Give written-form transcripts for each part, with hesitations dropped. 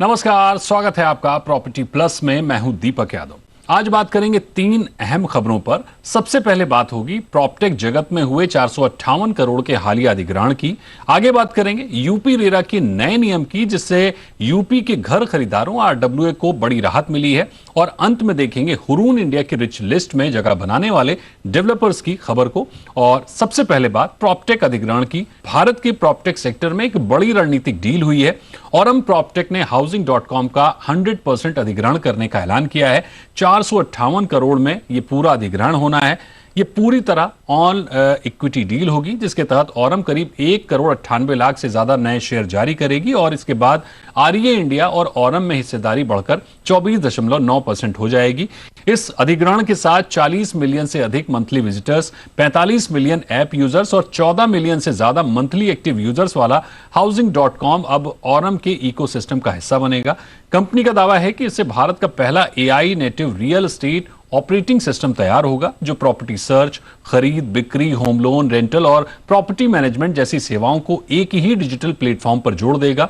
नमस्कार, स्वागत है आपका प्रॉपर्टी प्लस में। मैं हूं दीपक यादव। आज बात करेंगे 3 अहम खबरों पर। सबसे पहले बात होगी प्रॉपर्टेक जगत में हुए 458 करोड़ के हालिया अधिग्रहण की। आगे बात करेंगे यूपी रेरा के नए नियम की, जिससे यूपी के घर खरीदारों आरडब्ल्यूए को बड़ी राहत मिली है। और अंत में देखेंगे हुरून इंडिया की रिच लिस्ट में जगह बनाने वाले डेवलपर्स की खबर को। और सबसे पहले बात प्रॉपर्टेक अधिग्रहण की। भारत के प्रॉपर्टेक सेक्टर में एक बड़ी रणनीतिक डील हुई है। औरम प्रॉपर्टेक ने Housing.com का 100% अधिग्रहण करने का ऐलान किया है। 458 करोड़ में यह पूरा अधिग्रहण होना है। ये पूरी तरह ऑन इक्विटी डील होगी, जिसके तहत औरम करीब 1 करोड़ 98 लाख से ज्यादा नए शेयर जारी करेगी। और इसके बाद आरईए इंडिया और औरम में हिस्सेदारी बढ़कर 24.9% हो जाएगी। इस अधिग्रहण के साथ 40 मिलियन से अधिक monthly visitors, 45 million app users और 14 मिलियन से ज्यादा मंथली एक्टिव यूजर्स वाला Housing.com अब औरम के इकोसिस्टम का हिस्सा बनेगा। कंपनी का दावा है कि इससे भारत का पहला AI native real estate operating system तैयार होगा, जो प्रॉपर्टी सर्च, खरीद, बिक्री, होम लोन, रेंटल और प्रॉपर्टी मैनेजमेंट जैसी सेवाओं को एक ही डिजिटल प्लेटफॉर्म पर जोड़ देगा।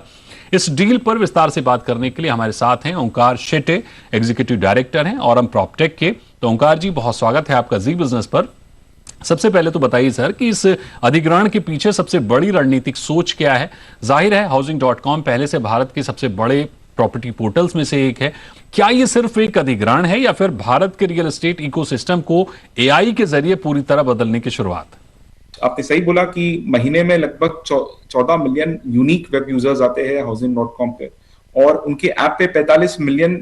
इस डील पर विस्तार से बात करने के लिए हमारे साथ हैं ओंकार शेटे, एग्जीक्यूटिव डायरेक्टर हैं औरम प्रॉपर्टेक के। तो ओंकार जी, बहुत स्वागत है आपका जी बिजनेस पर। सबसे पहले तो बताइए सर कि इस अधिग्रहण के पीछे सबसे बड़ी रणनीतिक सोच क्या है। जाहिर है Housing.com पहले से भारत के सबसे बड़े प्रॉपर्टी पोर्टल्स में से एक है। क्या ये सिर्फ एक अधिग्रहण है या फिर भारत के रियल एस्टेट इकोसिस्टम को एआई के जरिए पूरी तरह बदलने की शुरुआत? आपने सही बोला कि महीने में लगभग 14 मिलियन यूनिक वेब यूजर्स आते हैं Housing.com पे, और उनके ऐप पे 45 मिलियन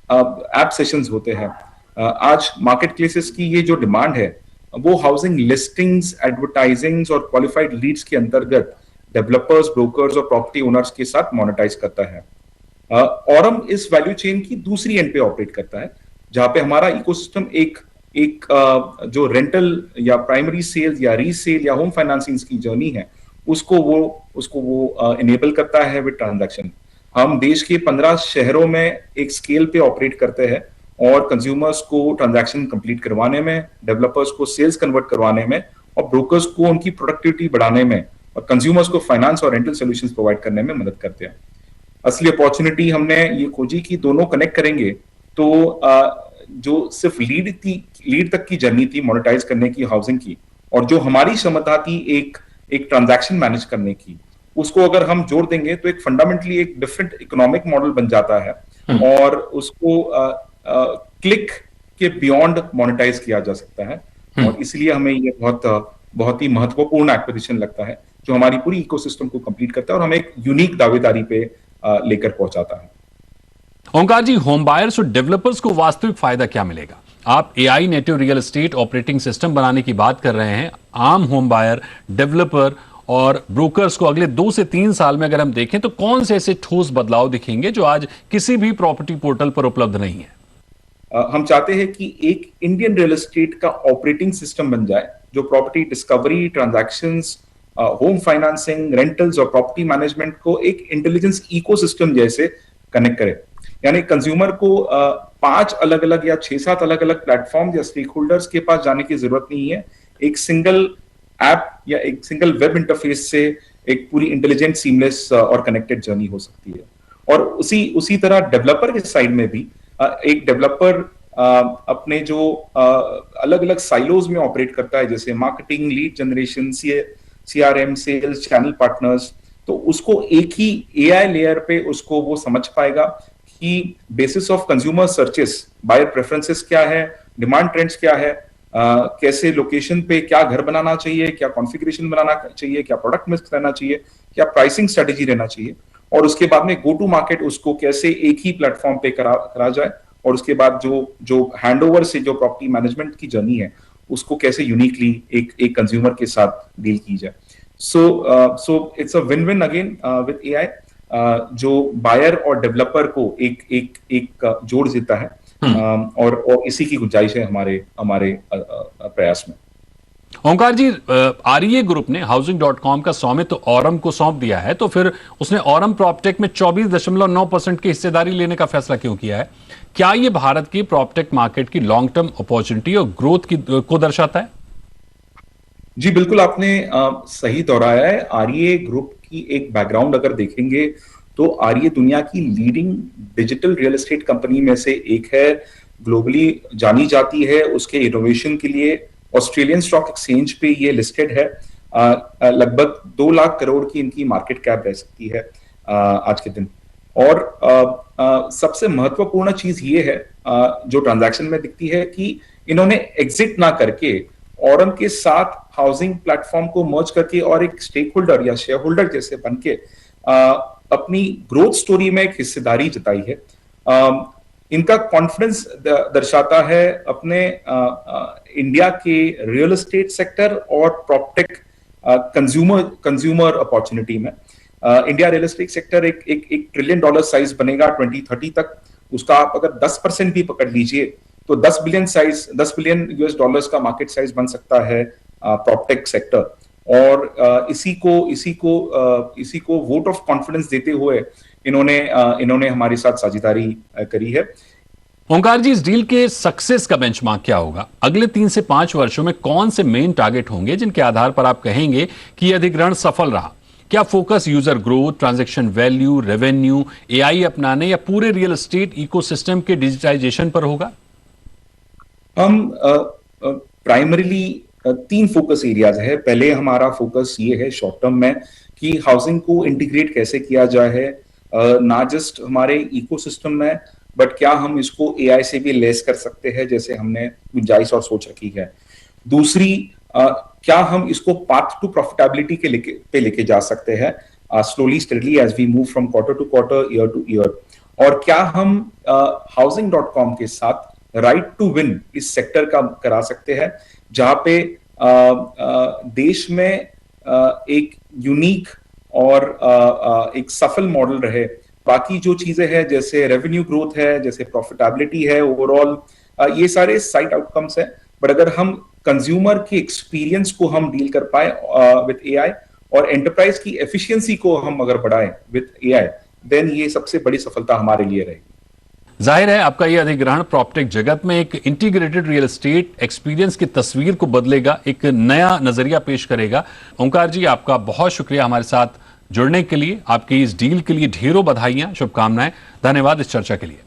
ऐप सेशंस होते हैं। आज मार्केट प्लेसेस की ये जो डिमांड है वो हाउसिंग लिस्टिंग्स, एडवर्टाइजिंग्स और क्वालिफाइड लीड्स के अंतर्गत डेवलपर्स, ब्रोकर्स और प्रॉपर्टी ओनर्स के साथ मोनेटाइज करता है। औरम इस वैल्यू चेन की दूसरी एंड पे ऑपरेट करता है, जहां पे हमारा इकोसिस्टम एक जो रेंटल या प्राइमरी सेल्स या रीसेल या होम फाइनेंसिंग की जर्नी है उसको वो इनेबल करता है विद ट्रांजैक्शन। हम देश के 15 शहरों में एक स्केल पे ऑपरेट करते हैं और कंज्यूमर्स को ट्रांजैक्शन कंप्लीट करवाने में, डेवलपर्स को सेल्स कन्वर्ट करवाने में और ब्रोकर्स को उनकी प्रोडक्टिविटी बढ़ाने में और कंज्यूमर्स को फाइनेंस और रेंटल सॉल्यूशंस प्रोवाइड करने में मदद करते हैं। असली अपॉर्चुनिटी हमने ये खोजी कि दोनों कनेक्ट करेंगे तो जो सिर्फ लीड तक की जर्नी थी मोनेटाइज करने की हाउसिंग की, और जो हमारी क्षमता थी एक ट्रांजैक्शन मैनेज करने की, उसको अगर हम जोड़ देंगे तो एक फंडामेंटली एक डिफरेंट इकोनॉमिक मॉडल बन जाता है और उसको क्लिक के बियॉन्ड मोनेटाइज किया जा सकता है। और इसलिए हमें ये बहुत ही महत्वपूर्ण एक्विजिशन लगता है, जो हमारी पूरी इकोसिस्टम को कंप्लीट करता है और हमें एक यूनिक दावेदारी पे लेकर पहुंचाता है। ओंकार जी, होम बायर्स और डेवलपर्स को वास्तविक फायदा क्या मिलेगा? आप AI native real estate operating system बनाने की बात कर रहे हैं। आम होम बायर, डेवलपर और ब्रोकर्स को अगले 2 से 3 साल में अगर हम देखें तो कौन से ऐसे ठोस बदलाव दिखेंगे जो आज किसी भी प्रॉपर्टी पोर्टल पर उपलब्ध नहीं है? हम चाहते हैं कि एक इंडियन रियल एस्टेट का ऑपरेटिंग सिस्टम बन जाए जो property discovery, transactions, home financing, rentals और प्रॉपर्टी मैनेजमेंट को एक इंटेलिजेंस इकोसिस्टम जैसे कनेक्ट करे। यानी कंज्यूमर को 5 अलग अलग या 6-7 अलग अलग प्लेटफॉर्म या स्टेक होल्डर्स के पास जाने की जरूरत नहीं है। एक सिंगल ऐप या एक सिंगल वेब इंटरफेस से एक पूरी इंटेलिजेंट, सीमलेस और कनेक्टेड जर्नी हो सकती है। और उसी तरह डेवलपर के साइड में भी एक डेवलपर अपने जो अलग अलग साइलोज में ऑपरेट करता है, जैसे marketing, lead generation, CRM, sales, channel partners, तो उसको एक ही एआई लेयर पे उसको वो समझ पाएगा कि basis of consumer searches, buyer preferences क्या है, डिमांड ट्रेंड्स क्या है, कैसे लोकेशन पे क्या घर बनाना चाहिए, क्या कॉन्फ़िगरेशन बनाना चाहिए, क्या प्रोडक्ट मिक्स रहना चाहिए, क्या प्राइसिंग स्ट्रेटेजी रहना चाहिए, और उसके बाद में गो टू मार्केट उसको कैसे एक ही प्लेटफॉर्म पे करा जाए, और उसके बाद जो हैंडओवर से जो प्रॉपर्टी मैनेजमेंट की जर्नी है उसको कैसे यूनिकली एक कंज्यूमर के साथ डील की जाए। So it's a win win again with AI, जो बायर और डेवलपर को एक जोड़ देता है, और इसी की गुंजाइश है हमारे प्रयास में। ओंकार जी, आरईए ग्रुप ने Housing.com का स्वामित्व औरम को सौंप दिया है, तो फिर उसने औरम प्रॉपर्टेक में 24.9% की हिस्सेदारी लेने का फैसला क्यों किया है? क्या यह भारत की प्रॉपर्टेक मार्केट की लॉन्ग टर्म अपॉर्चुनिटी और ग्रोथ को दर्शाता है? जी बिल्कुल, आपने सही दोहराया है। आरईए ग्रुप की एक बैकग्राउंड अगर देखेंगे तो आर्य दुनिया की leading digital real estate company में से एक है, ग्लोबली जानी जाती है उसके इनोवेशन के लिए। ऑस्ट्रेलियन स्टॉक एक्सचेंज पे ये लिस्टेड है। लगभग 2 लाख करोड़ की इनकी मार्केट कैप रह सकती है आज के दिन। और सबसे महत्वपूर्ण चीज ये है जो ट्रांजैक्शन में दिखती है कि इन्होंने एग्जिट ना करके औरम के साथ हाउसिंग प्लेटफॉर्म को मर्ज करके और एक स्टेक होल्डर या शेयर होल्डर जैसे बनके अपनी ग्रोथ स्टोरी में एक हिस्सेदारी जताई है। इनका कॉन्फिडेंस दर्शाता है अपने इंडिया के रियल एस्टेट सेक्टर और प्रॉपटेक कंज्यूमर अपॉर्चुनिटी में। इंडिया रियल एस्टेट सेक्टर एक ट्रिलियन डॉलर साइज बनेगा 2030 तक। उसका आप अगर 10% भी पकड़ लीजिए तो 10 बिलियन यूएस डॉलर्स का मार्केट साइज बन सकता है प्रॉपटेक सेक्टर। और इसी को वोट ऑफ कॉन्फिडेंस देते हुए इन्होंने हमारे साथ साझेदारी करी है। ओंकार जी, इस डील के सक्सेस का बेंचमार्क क्या होगा? अगले 3 से 5 वर्षों में कौन से मेन टारगेट होंगे जिनके आधार पर आप कहेंगे कि यह अधिग्रहण सफल रहा? क्या focus user growth, transaction value, revenue, AI अपनाने या पूरे रियल एस्टेट इकोसिस्टम के डिजिटाइजेशन पर होगा? हम प्राइमरीली 3 फोकस एरियाज है। पहले हमारा फोकस ये है शॉर्ट टर्म में कि हाउसिंग को इंटीग्रेट कैसे किया जाए है, ना जस्ट हमारे इकोसिस्टम में बट क्या हम इसको एआई से भी लेस कर सकते हैं जैसे हमने गुंजाइश और सोच रखी है। दूसरी, क्या हम इसको पाथ टू प्रॉफिटेबिलिटी पे लेके जा सकते हैं slowly steadily as we move from quarter to quarter, year to year. और क्या हम housing.com के साथ राइट टू विन इस सेक्टर का करा सकते हैं जहां पे देश में एक यूनिक और एक सफल मॉडल रहे। बाकी जो चीजें हैं जैसे रेवेन्यू ग्रोथ है, जैसे प्रॉफिटेबिलिटी है, ओवरऑल ये सारे साइड आउटकम्स हैं। बट अगर हम कंज्यूमर के एक्सपीरियंस को हम डील कर पाए विद एआई और एंटरप्राइज की एफिशिएंसी को हम अगर बढ़ाएं विद एआई, देन ये सबसे बड़ी सफलता हमारे लिए रहेगी। जाहिर है आपका यह अधिग्रहण प्रॉपटेक जगत में एक इंटीग्रेटेड रियल एस्टेट एक्सपीरियंस की तस्वीर को बदलेगा, एक नया नजरिया पेश करेगा। ओंकार जी, आपका बहुत शुक्रिया हमारे साथ जुड़ने के लिए। आपकी इस डील के लिए ढेरों बधाइयां, शुभकामनाएं, धन्यवाद इस चर्चा के लिए।